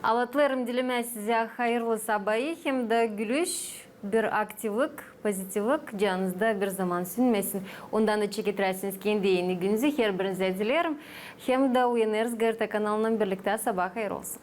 Alatlarım dilime size hayırlı sabahı hem de gülüş, bir aktivlik, pozitivlik canınızda bir zaman sünmesin. Ondan da çekitirsiniz kendi yeni gününüzü her birinize dilerim. Hem de uyanırız Gerta kanalının birlikte sabah hayır olsun.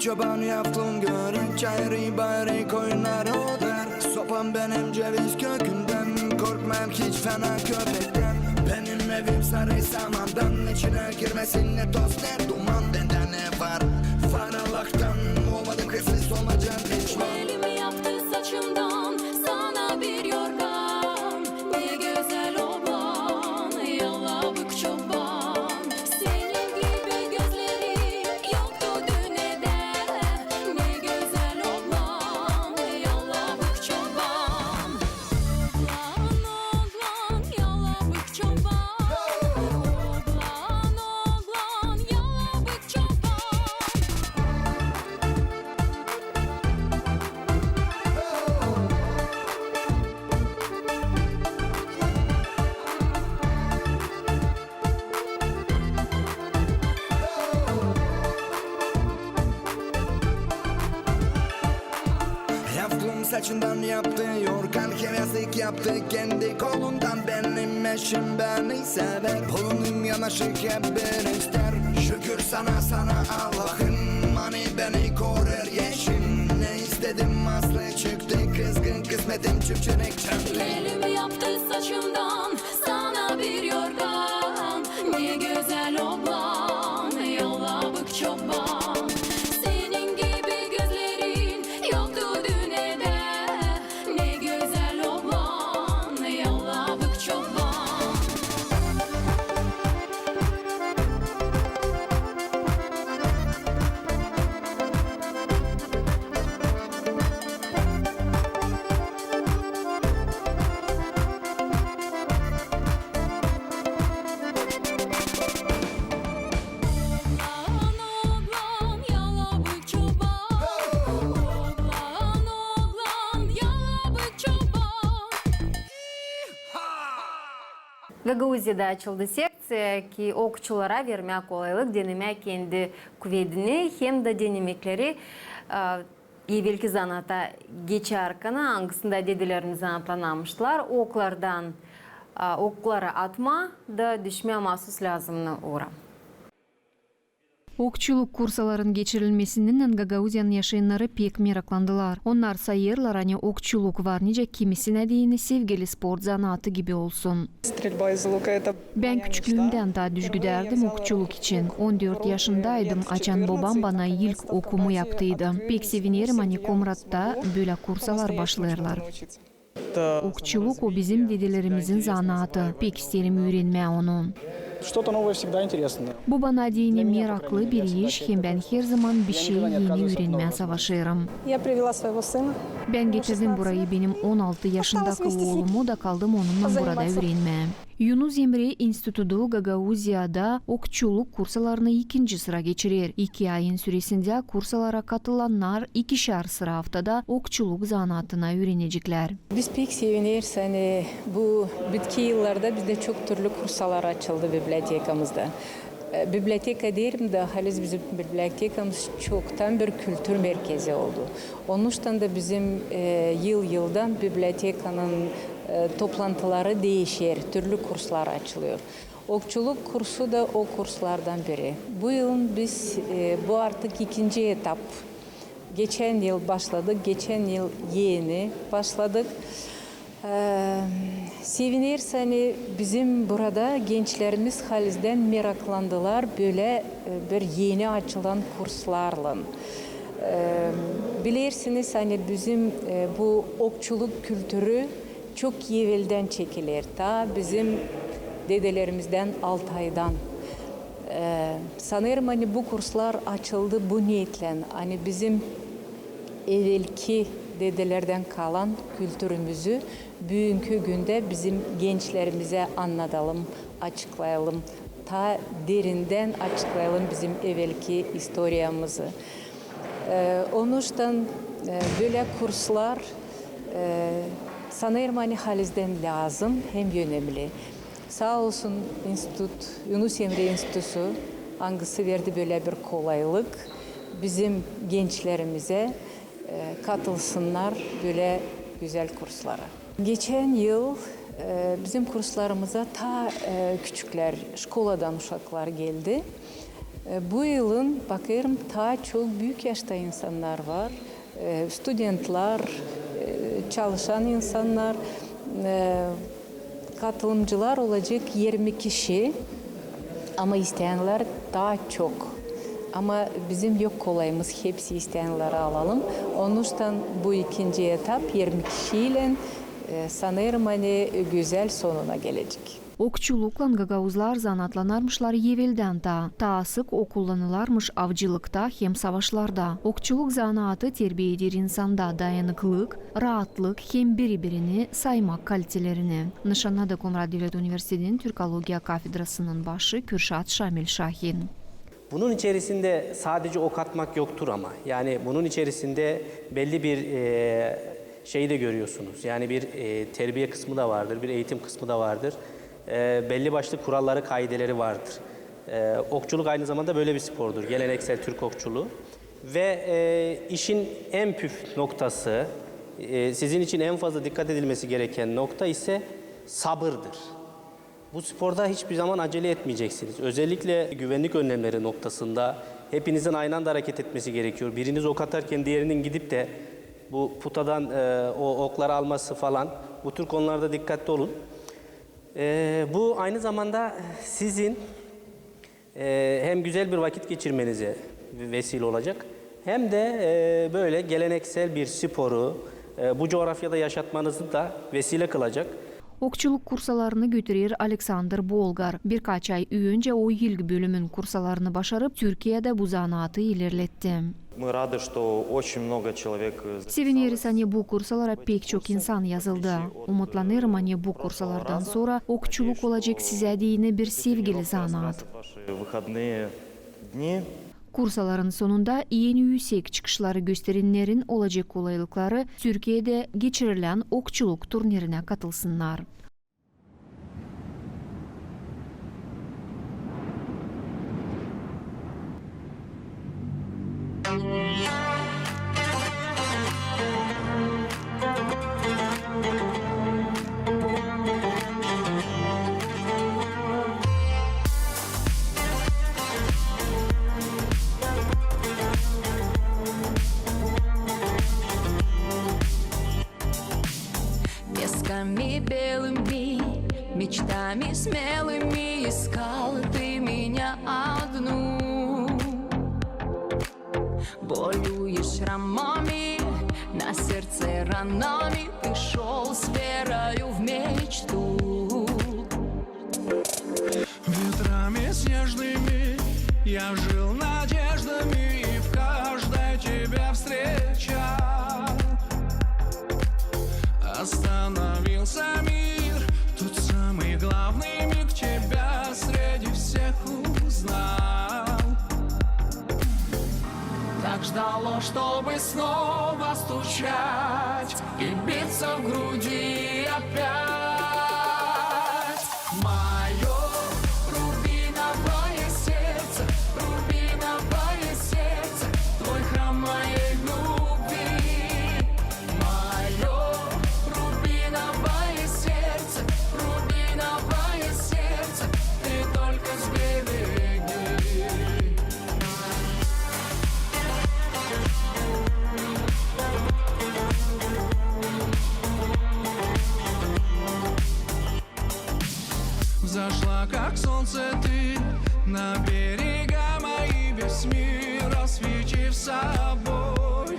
Çoban yaptım görün çayırı bayırı koyunlar olar. Sopam benim ceviz kökünden, korkmam hiç fena köpekten. Benim evim sarı samandan, içine girmesin ne toz ne duman. Bende ne var faralaktan, olmadım kızsız olacağım pişman. Elimi yaptı saçımdan, sana bir yorgan. Ne güzel oban, yalabık çoban. Senin gibi gözleri yoktu dünyada. Ne güzel oban, yalabık çoban. Oğlan, yalabık çoban. Oğlan, yalabık çoban. Yaptım saçından yaptı, yorgan kevezik yaptı. Kendi kolundan benim eşim beni sever. Bulunum yanaşık hep beni ister. Şükür sana Allah'ım, hani beni korur yeşim. Ne istedim aslı çıktı, kızgın kısmetim çiftçilik çöktü. Elimi yaptı saçımdan, sana bir yorgan. Ne güzel oban, yalabık çoban. Senin gibi gözlerin yoktu dünyada. Ne güzel oban, yalabık çoban. Oğlan, yalabık çoban. Oğlan, yalabık çoban. Гагаузияда açıldı секция ki okçulara vermek kolaylık denemek kendi kuvvetini hem de denemekleri evvelki zanata geçerken hangisinde dedilerimiz anlatlamışlar. Oklara atma da düşme mahsus lazımını uğra. Okçuluk kursaların geçirilmesinden Гагаузияның yaşayanları pek meraklandılar. Onlar sayırlar hani okçuluk var nice kimisine deyini sevgili spor zanaatı gibi olsun. Ben küçüklüğümden daha düzgüderdim okçuluk için. 14 yaşındaydım. Açan babam bana ilk okumu yaptıydı. Pek sevinirim hani Komrat'ta böyle kursalar başlarlar. Okçuluk o bizim dedelerimizin zanaatı. Pek isterim öğrenmeye onu. Что-то новое всегда интересно. Bu bana dini meraklı bir iş hem ben her zaman bir şey yeni öğrenmeye savaşırım. Я привела своего сына. Ben getirdim burayı benim 16 yaşındaki oğlumu da kaldım onunla burada öğrenmeye. Yunus Emre İnstitütü Gagauziyada okçuluk kursalarını 2. sıra geçirir. 2 ayın süresinde kursalara katılanlar 2'şer sıra haftada okçuluk zanaatına öğrenecekler. Biz pek seviniyoruz. Hani bu bitki yıllarda bizde çok türlü kursalar açıldı bibliotekamızda. Biblioteka derim de haliz bizim bibliotekamız çoktan bir kültür merkezi oldu. Onun için de bizim yıldan bibliotekanın toplantıları değişir, türlü kurslar açılıyor. Okçuluk kursu da o kurslardan biri. Bu yılın biz bu artık 2. etap. Geçen yıl başladık, geçen yıl yeni başladık. Seviniriz hani bizim burada gençlerimiz halizden meraklandılar böyle bir yeni açılan kurslarla. Bilirsiniz hani bizim bu okçuluk kültürü çok evvelden çekilir. Ta bizim dedelerimizden Altay'dan Sanırım hani bu kurslar açıldı bu niyetle. Hani bizim evvelki dedelerden kalan kültürümüzü bugünkü günde bizim gençlerimize anlatalım, açıklayalım. Ta derinden açıklayalım bizim evvelki historiyamızı. Onun için böyle kurslar sanırım hani halizden lazım hem önemli. Sağ olsun Yunus Emre Enstitüsü hangisi verdi böyle bir kolaylık bizim gençlerimize katılsınlar böyle güzel kurslara. Geçen yıl bizim kurslarımıza ta küçükler, şkoladan uşaklar geldi. Bu yılın bakıyorum ta çok büyük yaşta insanlar var. Studentlar, çalışan insanlar, katılımcılar olacak 20 kişi ama isteyenler daha çok. Ama bizim yok kolayımız hepsi isteyenleri alalım. Onun için bu ikinci etap 20 kişiyle sanırım hani güzel sonuna gelecek. Okçulukla gagavuzlar zanatlanarmışlar evvelden ta sık okullanılarmış avcılıkta hem savaşlarda. Okçuluk zanaatı terbiye eder insanda dayanıklılık, rahatlık hem biri-birini saymak kalitelerini. Nişanada Komrat Devlet Üniversitesi'nin Türkologiya Kafedrası'nın başı Kürşat Şamil Şahin. Bunun içerisinde sadece ok atmak yoktur ama. Yani bunun içerisinde belli bir şeyi de görüyorsunuz. Yani bir terbiye kısmı da vardır, bir eğitim kısmı da vardır. Belli başlı kuralları, kaideleri vardır. Okçuluk aynı zamanda böyle bir spordur. Geleneksel Türk okçuluğu. Ve işin en püf noktası, sizin için en fazla dikkat edilmesi gereken nokta ise sabırdır. Bu sporda hiçbir zaman acele etmeyeceksiniz. Özellikle güvenlik önlemleri noktasında hepinizin aynı anda hareket etmesi gerekiyor. Biriniz ok atarken diğerinin gidip de bu putadan o okları alması falan, bu tür konularda dikkatli olun. Bu aynı zamanda sizin hem güzel bir vakit geçirmenize vesile olacak hem de böyle geleneksel bir sporu bu coğrafyada yaşatmanızı da vesile kılacak. Okçuluk kursalarını götürür Alexander Bolgar. Birkaç ay önce o ilk bölümün kursalarını başarıp Türkiye'de bu zanaatı ilerletti. Seviniriz hani bu kursalara pek çok insan yazıldı. Umutlanırım hani bu kursalardan sonra okçuluk olacak size diyine bir sevgili zanaat. Kursaların sonunda en yüksek çıkışları gösterenlerin olacak kolaylıkları Türkiye'de geçirilen okçuluk turnirine katılsınlar. Песками белыми, мечтами смелыми искал ты меня одну. Болью и шрамами, на сердце ранами ты шел с верою в мечту. Ветрами снежными я жил надеждами и в каждой тебя встречал. Остановился мир, тот самый главный миг тебя среди всех узнал. Так ждало, чтобы снова стучать и биться в груди опять. Мое рубиновое сердце, рубиновое сердце, твой храм моей любви. Мое рубиновое сердце, ты только сбереги. Взошла, как солнце, ты на берега мои, весь мир осветив собой.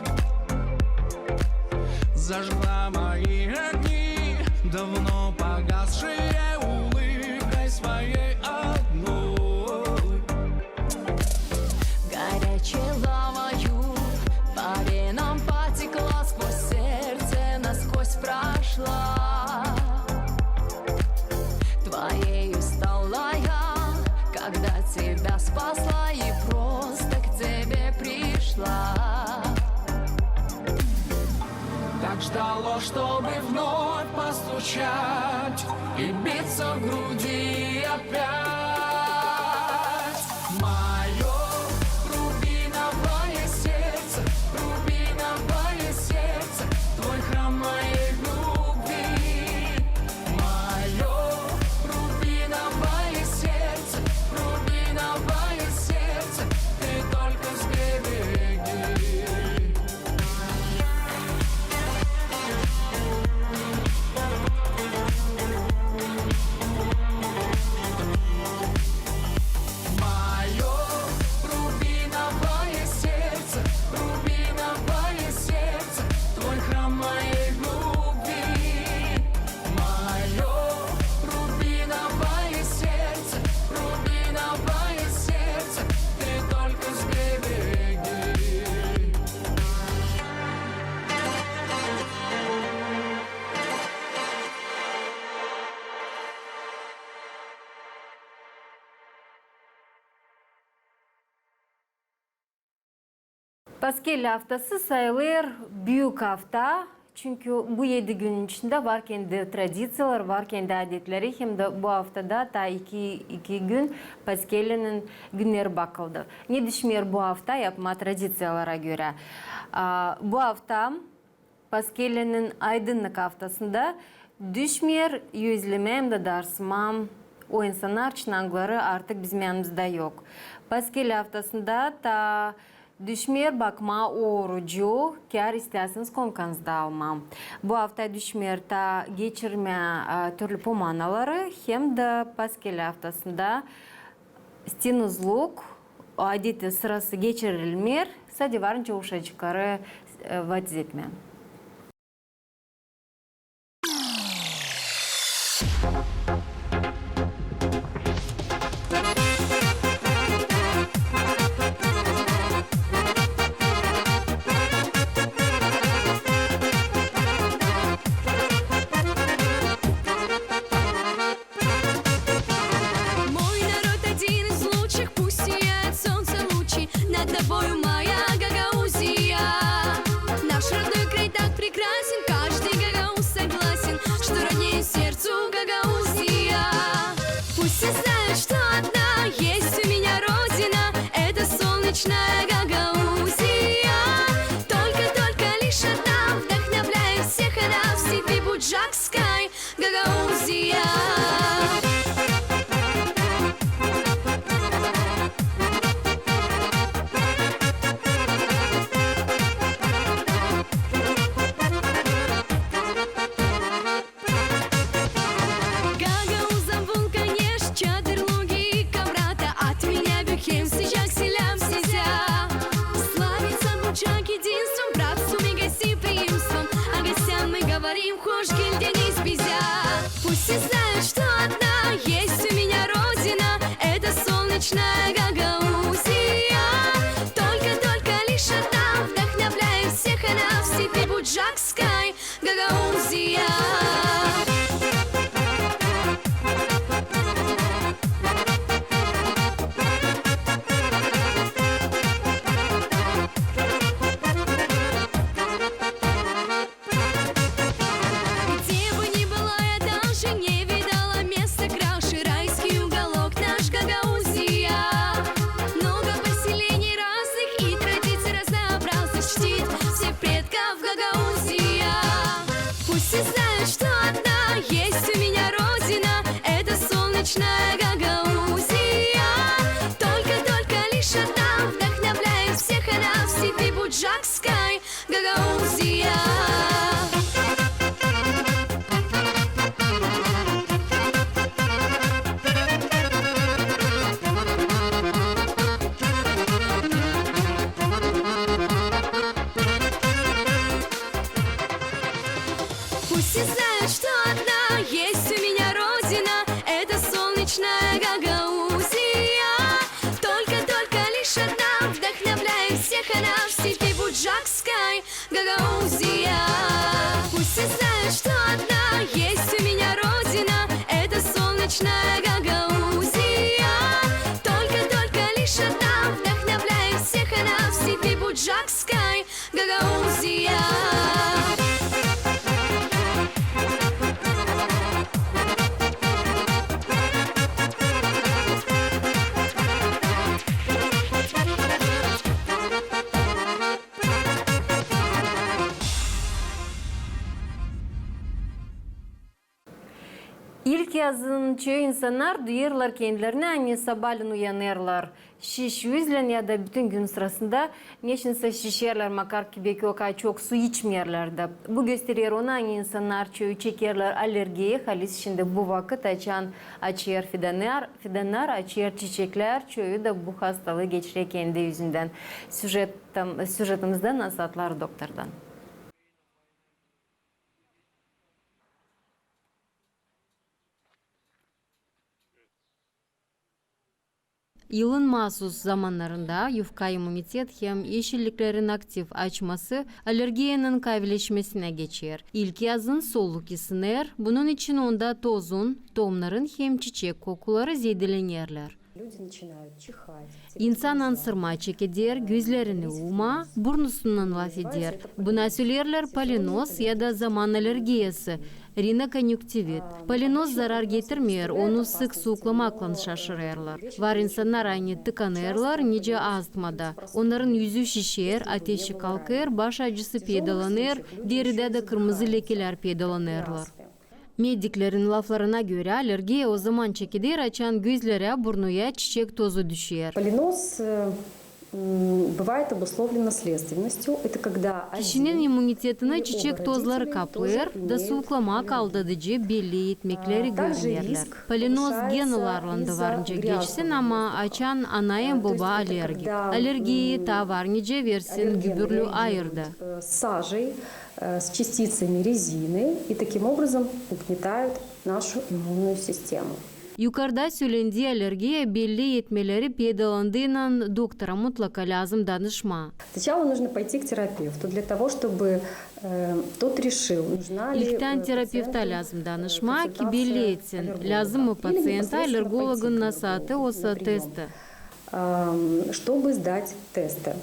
Зажгла мои огни, давно погасшие улыбкой своей одной. спасла и просто к тебе пришла. Так ждало, чтобы вновь постучать и биться в груди опять. Мое рубиновое сердце, рубиновое сердце, твой храм моей любви. Мое рубиновое сердце, рубиновое сердце, ты только сбереги. Мое рубиновое сердце, рубиновое сердце, твой храм моей любви. Мое рубиновое сердце, рубиновое сердце, ты только сбереги. Паскель haftası sayılır büyük hafta. Çünkü bu 7 gün içinde var kendi tradisiyalar, var kendi adetleri. Hem de bu haftada ta iki gün Paskel'in günleri bakıldı. Ne düşmüyor bu hafta yapma tradisiyalara göre? Bu hafta Paskel'in aydınlık haftasında düşmüyor yüzleme hem de darsmam. O insanlar çınarları artık bizim yanımızda yok. Paskel haftasında ta düşmüyor bakma orucu, kar isterseniz konkanızda almam. Bu hafta düşmüyor ta geçirme türlü pomanaları hem de Paskel haftasında stinuzluk adeti sırası geçirilmiyor. Sadece varınca uşacıkları vadiz etmem. Мой народ один из лучших, пусть сияет солнце лучи над тобою, моя Гагаузия. Наш родной край так прекрасен, каждый гагауз согласен, что роднее сердцу Гагаузия. Пусть все знают, что одна есть у меня родина, это солнечная Гагаузия. Только лишь одна вдохновляет всех, она в степи Буджакской Гагаузия. İlk yazınca insanlar duyarlar kendilerine anne sabahleyin uyanırlar. Şiş yüzlen ya da bütün gün sırasında neşinse şişerler makar kibeki okay çok su içmeyerler de. Bu gösteriyor ona insanlar çöğü çekerler alergiye halis şimdi bu vakit açıyor fidanlar açıyor çiçekler çöğü de bu hastalığı geçirir kendi yüzünden. Süjetimizden nasatlar doktordan. Yılın mahsus zamanlarında yufka immunitet hem yeşilliklerin aktif açması alerjiyenin kaybeleşmesine geçer. İlk yazın soluk ısınır, bunun için onda tozun, tohumların hem çiçek kokuları zedelenirler. İnsan ansırma çekilir, gözlerini uma, burnusundan laf eder. Buna söylerler polinoz ya da zaman alergiyası. Rinokonjüktivit. Polinoz zarar getirmiyor, onu sık soğuklamakla şaşırırlar. Var insanlar aynı tıkanırlar, nice astmada. Onların yüzü şişer, ateşi kalkır, baş acısı peydalanır, deride de kırmızı lekeler peydalanırlar. Mediklerin laflarına göre alergiye o zaman çekilir, açan gözlere, burnuya çiçek tozu düşer. Полинос бывает обусловлен наследственностью. Это когда Kişinin immunitetine çiçek tozları kaplar da soğuklamak aldatıcı belli etmekleri görünürler. Polinoz genlerinde varınca geçsin ama açan anayın baba alergik. Alergiyi ta varınca versin gübürlü ayırdı. с сажей, с частицами резины и таким образом угнетают нашу иммунную систему. Yukarıda söylendiği alergiye belli etmeleri peydalandığından doktora mutlaka lazım danışma. Сначала нужно пойти к терапевту для того, чтобы тот решил, нужна ли İlkten terapevta lazım danışma ki belli etsin. Lazım mı patsiyente alergologun nasatı olsa testi. чтобы sдать тесты.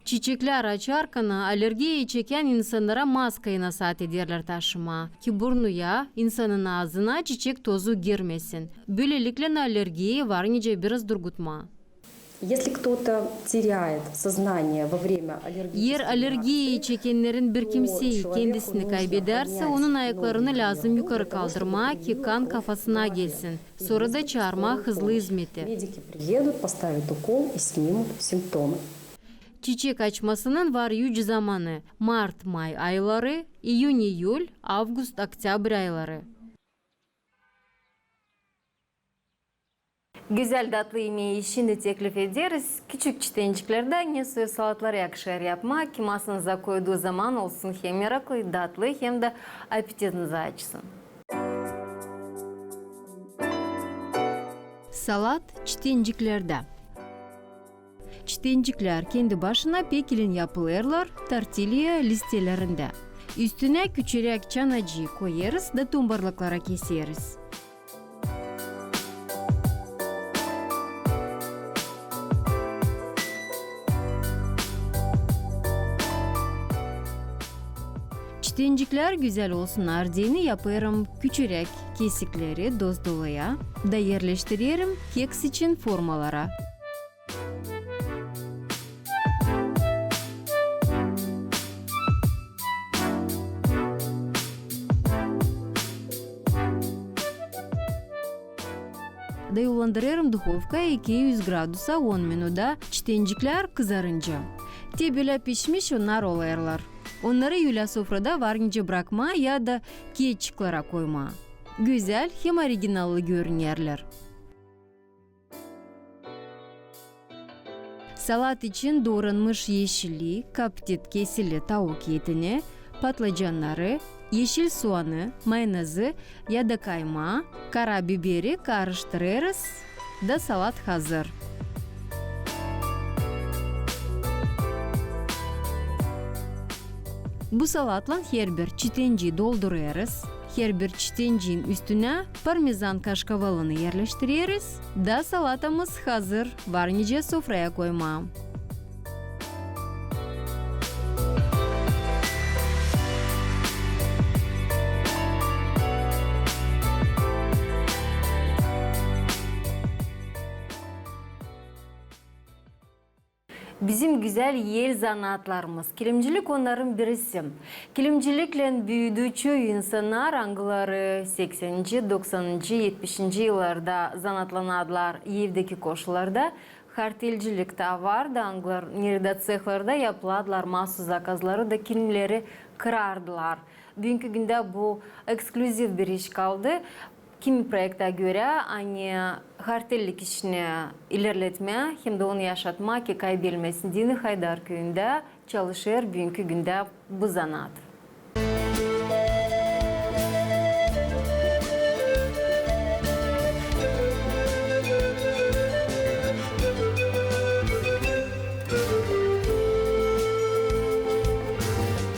Çiçekler açarken alergiyi çeken insanlara maskayı nasat ederler taşıma. Ki burnuya, insanın ağzına çiçek tozu girmesin. Böylelikle alergiyi varınca biraz durgutma. Если кто-то теряет сознание во время Eğer alergiyi çekenlerin bir kimseyi kendisini kaybederse onun ayaklarını lazım yukarı kaldırma ki kan kafasına gelsin. Sonra da çağırma hızlı hizmeti. медики приедут, поставят укол и снимут симптомы. Çiçek açmasının var yüce zamanı Mart-May ayları, İyun-İyul, Avgust-Oktyabr ayları. Güzel tatlı yemeği işini teklif ederiz. Küçük çitenciklerde ne suyu salatları yakışır yapma ki masanıza koyduğu zaman olsun hem meraklı, tatlı hem de apetitinizi açsın. Salat çitenciklerde. Çitencikler kendi başına pekilin yapılırlar tortilla listelerinde. Üstüne küçük çan acı koyarız da tombarlıklara keseriz. Çitencikler güzel olsunlar diye yaparım küçük kesikleri dozdolaya da yerleştiririm keks için formalara. Da yollandırırım dуховка 200 gradusa 10 minuda çitencikler kızarınca. Tebele pişmiş onlar olayırlar. Onları yula sofrada varınca bırakma ya da keçiklara koyma. Güzel hem orijinallı görünürler. Salat için doğranmış yeşillik, kaptit kesili tavuk etini, patlıcanları, yeşil soğanı, mayonezi ya da kaymağı, karabiberi karıştırırız da salat hazır. Bu salatla her bir çitenci doldururuz. Her bir çitencinin üstüne parmesan kaşkavalını yerleştiririz da salatamız hazır. Varınca sofraya koyma. Bizim güzel yel zanaatlarımız. Kilimcilik onların birisi. Kilimcilikle büyüdüğü insanlar angıları 80. 90. 70. yıllarda zanatlanadılar evdeki koşullarda. Kartelcilik de vardı. Angılar nerede cehlarda yapıladılar. Mahsus zakazları da kilimleri kırardılar. Bugünkü günde bu ekskluzif bir iş kaldı. Kimi projekte göre hani kartellik işini ilerletme hem de onu yaşatma ki kaybedilmesin diye Haydar köyünde çalışır bugünkü günde bu zanaat.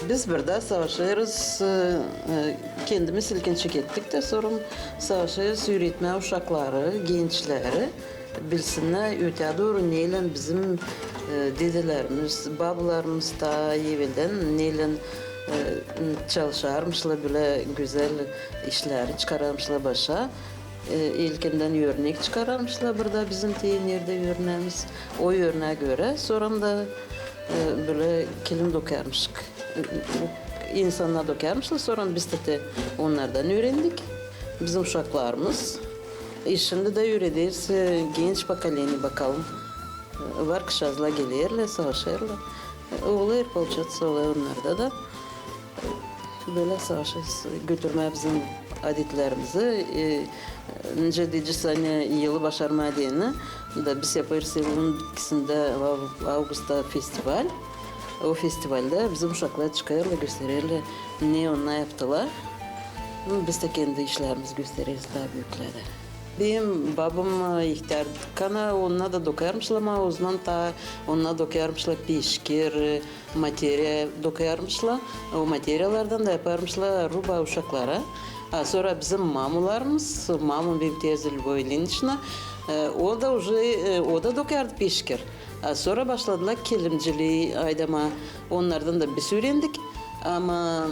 Biz burada savaşıyoruz, kendimiz ilginç ettik de sonra savaşıyoruz, üretme uşakları, gençleri bilsinler, öte doğru neyle bizim dedelerimiz, babalarımız da evvelden neyle çalışarmışlar, böyle güzel işleri çıkarmışlar başa. İlkinden örnek çıkarmışlar burada bizim nerede örneğimiz, o örneğe göre sonra da böyle kilim dokarmışık. İnsanlar dokarmışlar, sonra biz de onlardan öğrendik. Bizim uşaklarımız. Şimdi de öğrediyiz, genç pokoleni bakalım. Var kışazla gelirler, savaşırlar. Oğlar, получается, onlarda da böyle savaşırız. Götürme bizim adetlerimizi. Önce diyeceğiz hani yılı başarma diyene da biz yaparız yılın ikisinde Ağustos'ta festival. O festivalde bizim uşaklar çıkarırlar, gösterirler ne onlar yaptılar. Biz de kendi işlerimizi gösteririz daha büyüklere. Benim babam ihtiyarken onunla da dokarmışlar ama o zaman da onunla dokarmışlar peşkir, materya dokarmışlar. O materyalardan da yaparmışlar ruba uşaklara. Sonra bizim mamularımız, mamam benim teyze Lvoy Ilyinichna, o da dokardı peşkir. Sonra başladılar kilimciliği aydama, onlardan da biz öğrendik. Ama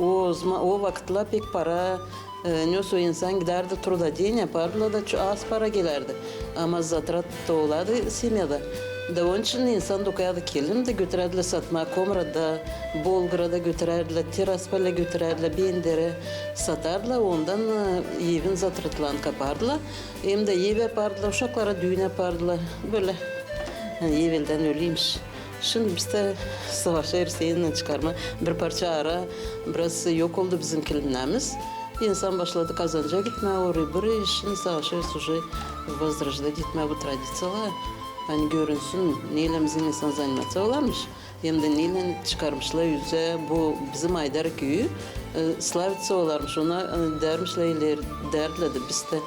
o vakitler pek para, neyse insan giderdi truda deyin yapardılar da az para gelirdi. Ama zatrat da oladı semyada. Da onun için insan dokardı kilim de götürerdiler satma, Komra'da, Bolgrad'a götürerdiler, Tiraspol'a götürerdiler, Bender'e satardılar. Ondan evin zatratlarını kapardılar. Hem de ev yapardılar, uşaklara düğün yapardılar. Böyle evvelden öyleymiş. Şimdi biz de savaşıyoruz seninle çıkarma. Bir parça ara biraz yok oldu bizim kilimlerimiz. İnsan başladı kazanca gitme oraya buraya. Şimdi savaşıyoruz уже возрождать etme bu tradisiyalar. Hani görünsün neyle bizim insan zannetse olarmış. Hem de neyle çıkarmışlar yüze bu bizim Aydar köyü slavitsa olarmış. Ona dermişler derdiler de biz de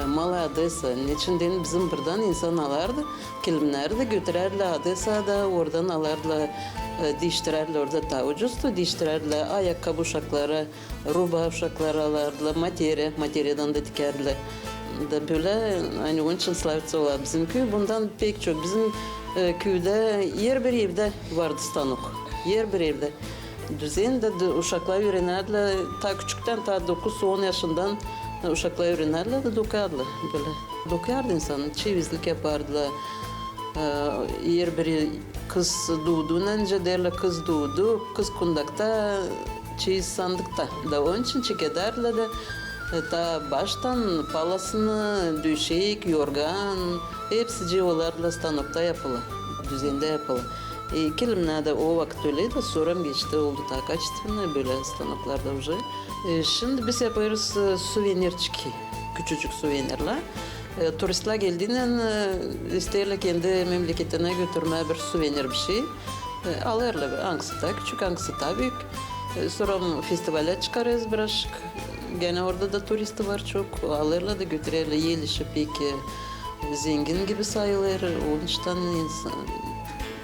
Mala Adesa. Niçin bizim buradan insan alardı. Kilimleri de götürerler Adesa'da oradan alarlar. Değiştirerler orada daha ucuzdu. Değiştirerler ayakkabı uşakları, ruba uşakları alarlar. Materyadan da dikerler. Da böyle hani onun için slavitsa olar bizim köy. Bundan pek çok bizim köyde yer bir evde vardı stanok. Yer bir evde. Düzeninde uşaklar öğrenerler. Ta küçükten ta 9-10 yaşından uşaklar öğrenerler de dokardılar. Böyle dokardı insan. Çeyizlik yapardılar. Yer bir kız doğduğundan önce derler kız doğdu. Kız kundakta, çeyiz sandıkta. Da onun için çekederler de ta baştan palasını, döşek, yorgan hepsi civalarla stanokta yapılır. Düzende yapılır. Kilimler de o vakit öyleydi. Sonra geçti oldu daha kaçtığında böyle stanoklarda уже. Şimdi biz yaparız suvenirçiki. Küçücük suvenirler. Turistler geldiğinde isterler kendi memleketine götürmeye bir suvenir bir şey. Alırlar. Hangisi daha küçük, hangisi daha büyük. Sonra festivale çıkarız birazcık. Gene orada da turisti var çok. Alırlar da götürürler. Yelişi pek zengin gibi sayılır. Onun için insan,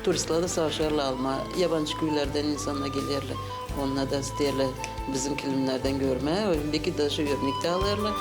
turistler de savaşırlar alma. Yabancı köylerden insanlar gelirler. Onlar da isterler bizim kilimlerden görmeye. Belki de şu örnekte alırlar.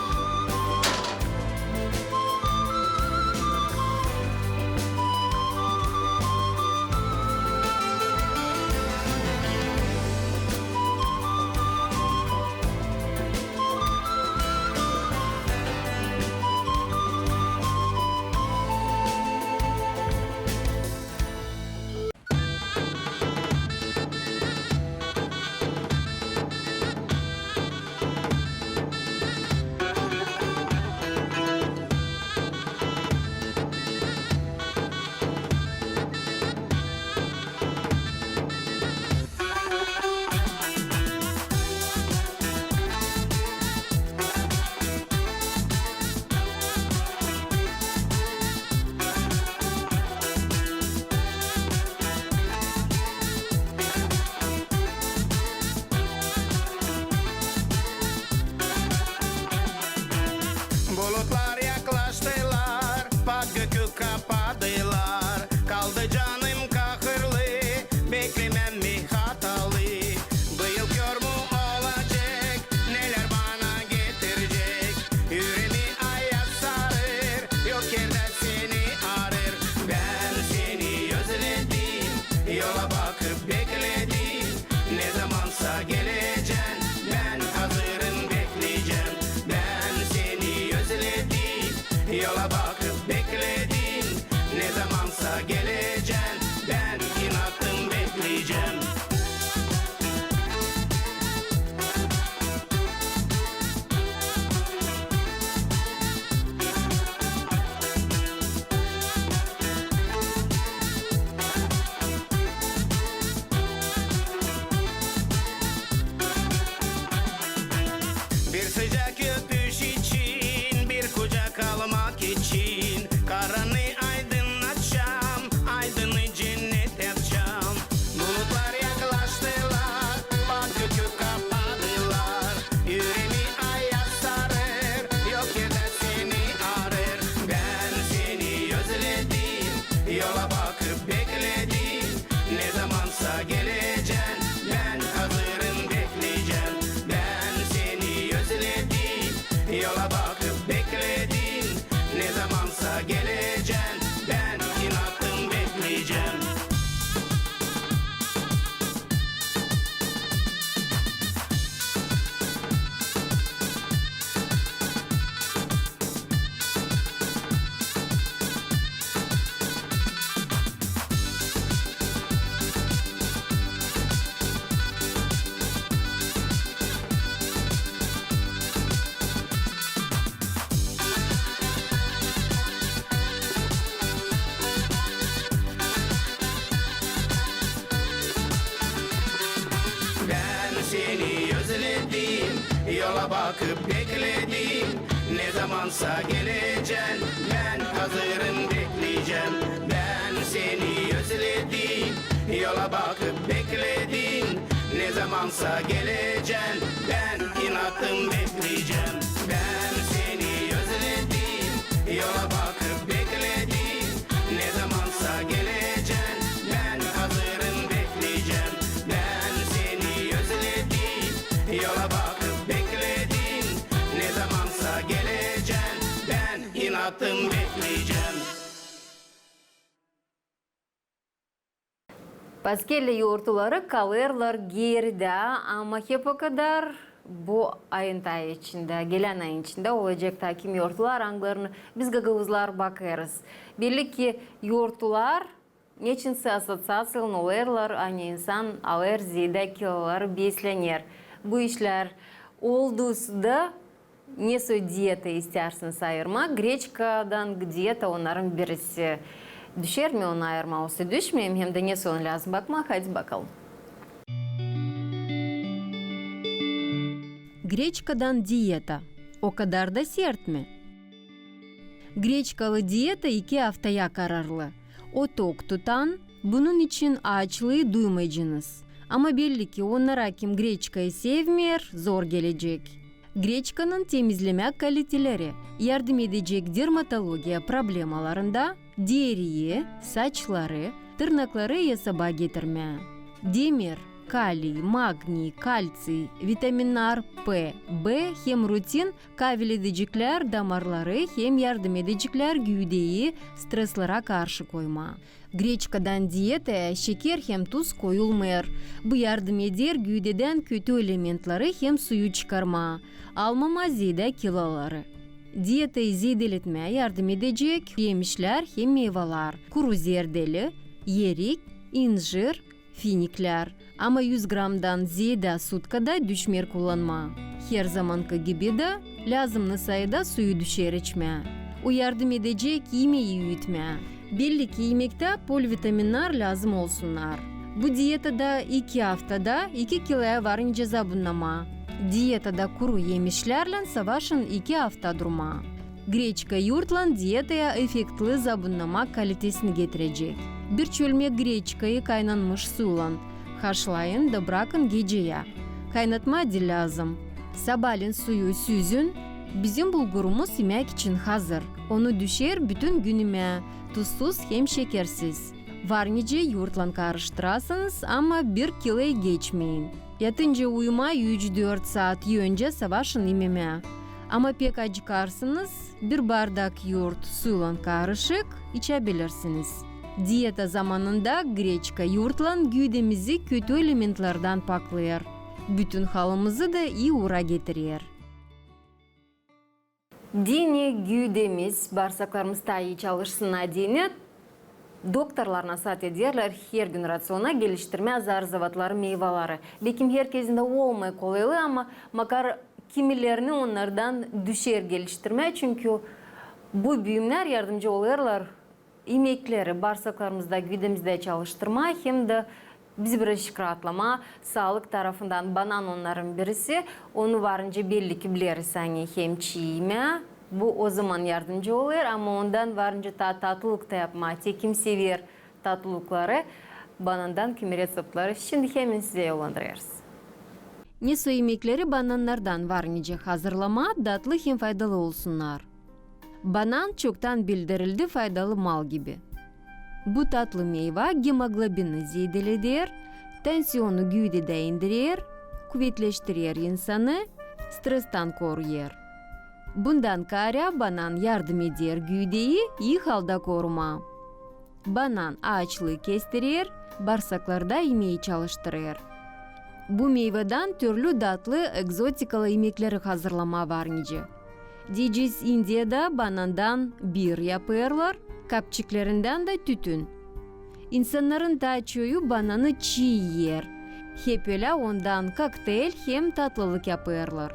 Yola bakıp bekledim, ne zamansa geleceksin. Ben hazırım, bekleyeceğim. Ben seni özledim. Yola bakıp bekledim, ne zamansa geleceksin. Ben inatım, bekleyeceğim. Ben seni özledim. Yola bakıp bekledim, ne zamansa geleceksin. Ben hazırım, bekleyeceğim. Ben seni özledim. Yola bakıp bekledim, ne zamansa geleceksin. Ben inatım, bekleyeceğim. Paskelle yoğurtları kalırlar geride ama hep o kadar bu ayın içinde, gelen ayın içinde olacak takim yoğurtlar anglarını biz gagavuzlar bakarız. Belli ki yoğurtlar neçinse asosiasyon olurlar, hani insan alır ziyade kilolar beslenir. Bu işler olduğunda ne soy diyeta istersiniz ayırma, greçkadan diyeta onların birisi. Düşer mi onu ayırma olsa düşmeyeyim hem de ne son lazım bakma, hadi bakalım. Гречкадан diyeta. O kadar da sert mi? Greçkalı diyeta 2 haftaya kararlı. O tok tutan, bunun için açlığı duymayacağınız. Ama belli ki onlara kim greçkayı sevmiyor, zor gelecek. Greçkanın temizleme kaliteleri yardım edecek dermatolojiya problemalarında deriyi, saçları, tırnakları yasaba getirme. Demir, kaliy, magniy, kalsiy, vitaminler P, B hem rutin kavil edecekler damarları hem yardım edecekler güdeyi streslere karşı koyma. Greçkadan diyete şeker hem tuz koyulmuyor. Bu yardım eder güdeden kötü elementleri hem suyu çıkarma. Almama ziyade kiloları. Diyetayı ziyadeletmeye yardım edecek yemişler hem meyveler. Kuru zerdeli, yerik, incir, finikler. Ama 100 gramdan ziyade sutkada düşmer kullanma. Her zamanki gibi de lazımlı sayıda suyu düşer içme. O yardım edecek yemeği yutma. Belli ki yemekte polivitaminler lazım olsunlar. Bu diyetada 2 haftada 2 kiloya varınca zabunlama. Diyetada kuru yemişlerle savaşın 2 hafta durma. Greçka yoğurtla diyetaya efektli zabunlama kalitesini getirecek. Bir çölme greçkayı kaynanmış suyla haşlayın da bırakın geceye. Kaynatma lazım. Sabahleyin suyu süzün. Bizim bulgurumuz yemek için hazır. Onu düşer bütün günüme. Tuzsuz hem şekersiz. Varınca yoğurtla karıştırasınız ama 1 kiloya geçmeyin. Yatınca uyuma 3-4 saat önce savaşın yememe. Ama pek acıkarsınız, bir bardak yoğurt suyla karışık içebilirsiniz. Diyeta zamanında greçka yoğurtla güdemizi kötü elementlerden paklayır. Bütün halımızı da iyi uğra getirir. Dini güdemiz, bağırsaklarımız daha iyi çalışsın adını doktorlar nasihat ederler her gün rasyona geliştirme zarzavatları, meyveleri. Bekim herkesin de olmay kolaylı ama makar kimilerini onlardan düşer geliştirme. Çünkü bu büyümler yardımcı oluyorlar. Yemekleri bağırsaklarımızda, güdemizde çalıştırma hem de bizi biraz rahatlama, sağlık tarafından banan onların birisi. Onu varınca belli ki biliriz hani hem çiğme. Bu o zaman yardımcı oluyor ama ondan varınca tatlılık da yapma. Kim sever tatlılıkları, banandan kimi reseptleri. Şimdi hemen size yollandırırız. Neso yemekleri bananlardan varınca hazırlama, tatlı hem faydalı olsunlar. Banan çoktan bildirildi faydalı mal gibi. Bu tatlı meyve hemoglobini ziyadeledir, tansiyonu güdede indirir, kuvvetleştirir insanı, stresten koruyur. Bundan kara banan yardım eder güdeyi iyi halda koruma. Banan açlığı kestirir, bağırsaklarda yemeği çalıştırır. Bu meyveden türlü tatlı egzotikalı yemekleri hazırlama varınca. Diyeceğiz India'da banandan bir yapıyorlar, kapçıklarından da tütün. İnsanların da çoğu bananı çiğ yer. Hep öyle ondan kokteyl hem tatlılık yapıyorlar.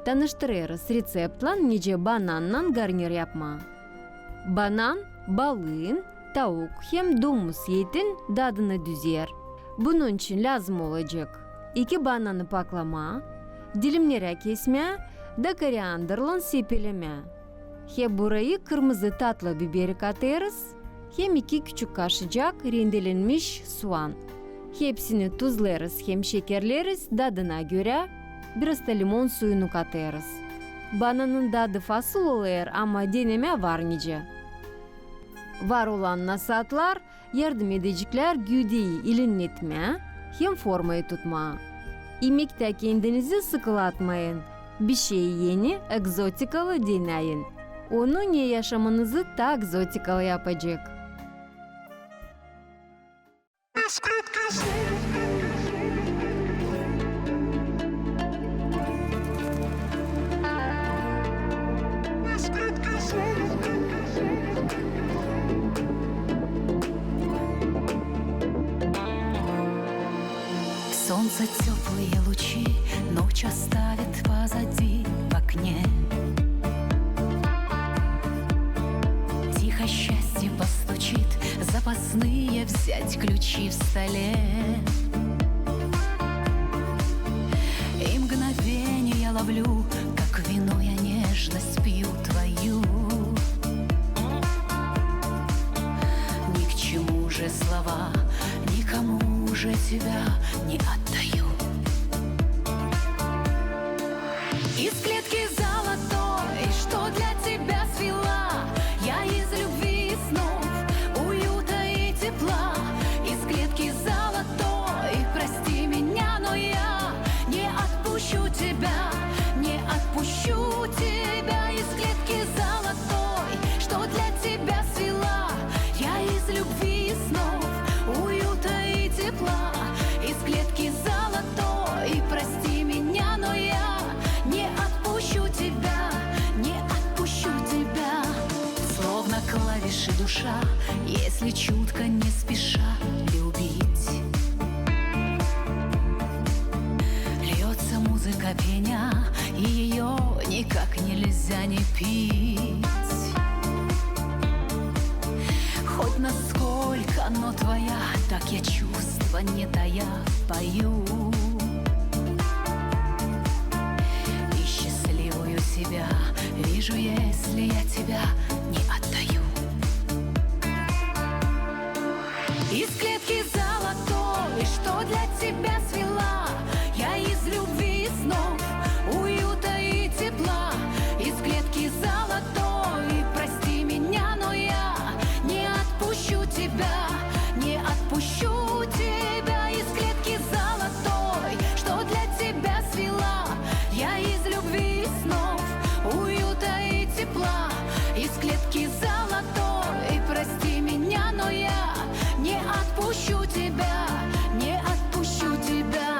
Tanıştırırız reseptla nice bananla garnir yapma. Banan, balığın, tavuk hem domuz etin tadını düzer. Bunun için lazım olacak 2 bananı paklama, Dilimlere kesme da koriandrlan sepeleme. Hem burayı kırmızı tatlı biberi katarız. Hem 2 küçük kaşıcak rendelenmiş soğan. Hepsini tuzlarız hem şekerleriz tadına göre. Biraz da limon suyunu katarız. Bananın tadı fasıl oluyor ama deneme var nice. Var olan nasatlar yardım edecekler güdeyi ilinletme hem formayı tutma. Yemekte kendinizi sıkılatmayın. Bir şeyi yeni, egzotikalı deneyin. Onun yaşamınızı da egzotikalı yapacak. Солнце теплые лучи, ночь оставит позади в окне. Тихо счастье постучит, запасные взять ключи в столе. И мгновенье ловлю, как вино я нежность пью твою. Ни к чему же слова, никому уже тебя не отдаю. Из клетки золотой, что для тебя свела, я из любви и снов, уюта и тепла. Из клетки золотой, прости меня, но я не отпущу тебя, не отпущу тебя. Из клетки золотой, что для тебя свела, я из любви и снов, уюта и тепла. Из клетки золотой, прости меня, но я не отпущу тебя, не отпущу тебя. Словно клавиши душа, если чутко не спеша любить. Льется музыка пеня, и ее никак нельзя не пить. Хоть насколько, но твоя, так я чувства не тая пою. И счастливую себя вижу, если я тебя не отдаю. Из клетки золотой, что для тебя свела, я из любви и снов, уюта и тепла. Из клетки золотой, прости меня, но я не отпущу тебя, не отпущу тебя. Из клетки золотой, что для тебя свела, я из любви и снов, уюта и тепла. Из клетки золотой, прости меня, но я не отпущу тебя, не отпущу тебя.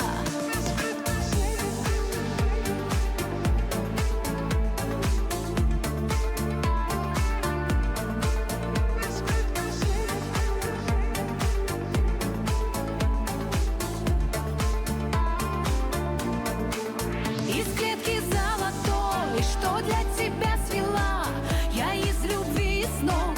Из клетки золотой, что для тебя свела, я из любви и снов,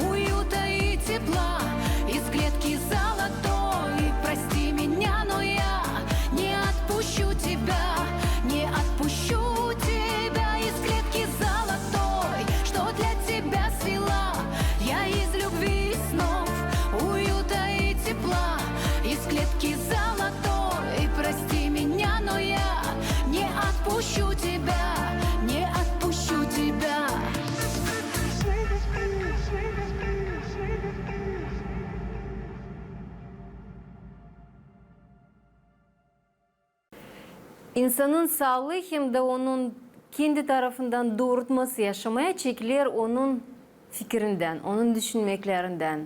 уюта и тепла. Из клетки золотой, прости меня, но я не отпущу тебя, не отпущу тебя. Из клетки золотой, что для тебя свела, я из любви и снов, уюта и тепла. Из клетки золотой, прости меня, но я не отпущу тебя, не отпущу тебя. İnsanın sağlığı hem de onun kendi tarafından doğrultması yaşamaya çekilir onun fikrinden, onun düşünmeklerinden.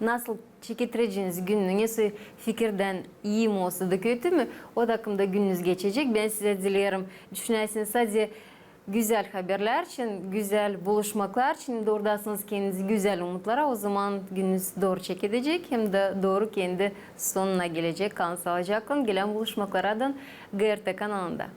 Nasıl çektireceğiniz gününüz fikirden iyi mi olsa da kötü mü? O takımda gününüz geçecek. Ben size dilerim. Düşünersiniz sadece güzel haberler için, güzel buluşmaklar için doğrudasınız kendinizi güzel umutlara. O zaman gününüz doğru çekilecek hem de doğru kendi sonuna gelecek. Kalın sağlıcakla gelen buluşmaklardan GRT kanalında.